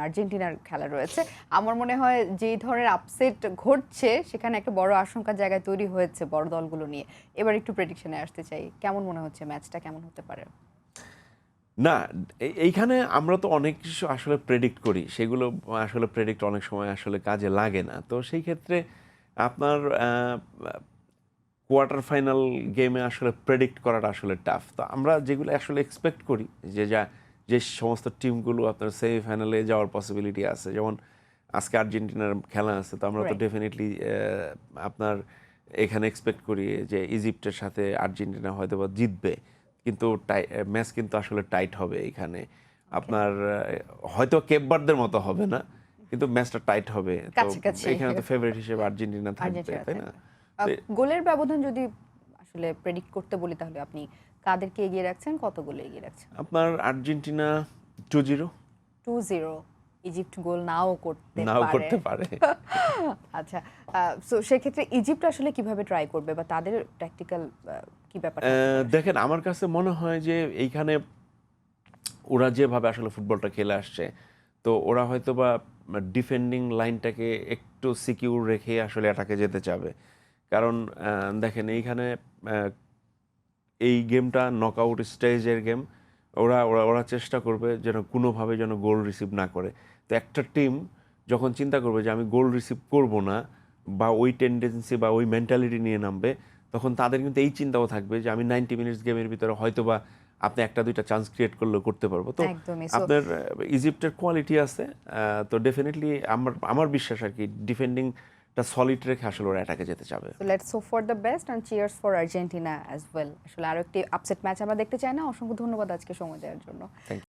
আর্জেন্টিনার খেলা রয়েছে। আমার মনে হয় যেই ধরনের আপসেট ঘটছে সেখানে একটা বড় আশঙ্কার জায়গায় তৈরি হয়েছে বড় দলগুলো নিয়ে। এবার একটু প্রেডিকশনে আসতে চাই, কেমন মনে হচ্ছে ম্যাচটা কেমন হতে পারে? না, এইখানে আমরা তো অনেক কিছু আসলে প্রেডিক্ট করি, সেগুলো আসলে প্রেডিক্ট অনেক সময় আসলে কাজে লাগে না। তো সেই ক্ষেত্রে আপনার কোয়ার্টার ফাইনাল গেমে আসলে প্রেডিক্ট করাটা আসলে টাফ। তো আমরা যেগুলো আসলে এক্সপেক্ট করি যে সমস্ত টিমগুলো আপনার সেমিফাইনালে যাওয়ার পসিবিলিটি আছে, যেমন আজকে আর্জেন্টিনার খেলা আছে, তো আমরা তো Right. ডেফিনেটলি আপনার এখানে এক্সপেক্ট করি যে ইজিপ্টের সাথে আর্জেন্টিনা হয়তো বা জিতবে, কিন্তু ম্যাচ কিন্তু আসলে টাইট হবে এখানে। আপনার হয়তো কেপ ভার্দের মতো হবে না, কিন্তু ম্যাচটা টাইট হবে। তো কাছাকাছি। এখানে তো ফেভারিট হিসেবে আর্জেন্টিনা থাকবে, আর্জেন্টিনা তাই না? থাকবে। গোলের ব্যবধান যদি আসলে প্রেডিক্ট করতে বলি তাহলে আপনি কাদেরকে এগিয়ে রাখছেন, কত গোলে এগিয়ে রাখছেন? আপনার আর্জেন্টিনা 2-0। 2-0। ইজিপ্ট গোল নাও করতে নাও পারে। করতে পারে। আচ্ছা, সো সেক্ষেত্রে ইজিপ্ট আসলে কিভাবে ট্রাই করবে বা তাদের ট্যাকটিক্যাল কি ব্যাপারটা হতে পারে? দেখেন, আমার কাছে মনে হয় যে এইখানে ওরা যেভাবে আসলে ফুটবলটা খেলে আসছে, তো ওরা হয়তো বা ডিফেন্ডিং লাইনটাকে একটু সিকিউর রেখে আসলে এটাকে যেতে চাবে। কারণ দেখেন এইখানে এই গেমটা নকআউট স্টেজের গেম। ওরা ওরা ওরা চেষ্টা করবে যেন কোনোভাবে যেন গোল রিসিভ না করে। তো একটা টিম যখন চিন্তা করবে যে আমি গোল রিসিভ করব না, বা ওই টেন্ডেন্সি বা ওই মেন্টালিটি নিয়ে নামবে, তখন তাদের কিন্তু এই চিন্তাও থাকবে যে আমি 90 মিনিটস গেমের ভিতরে হয়তো বা আপনি একটা দুইটা চান্স ক্রিয়েট করলেও করতে পারবো। তো একদমই। আপনার ইজিপ্টের কোয়ালিটি আছে, তো ডেফিনেটলি আমার বিশ্বাস আর কি ডিফেন্ডিংটা সলিড রেখে আসলে ওরা অ্যাটাকে যেতে চাবে। So let's hope for the best and cheers for Argentina as well. আসলে আরো একটি আপসেট ম্যাচ আমরা দেখতে চাই না। অসংখ্য ধন্যবাদ আজকে সময় দেওয়ার জন্য। Thank you.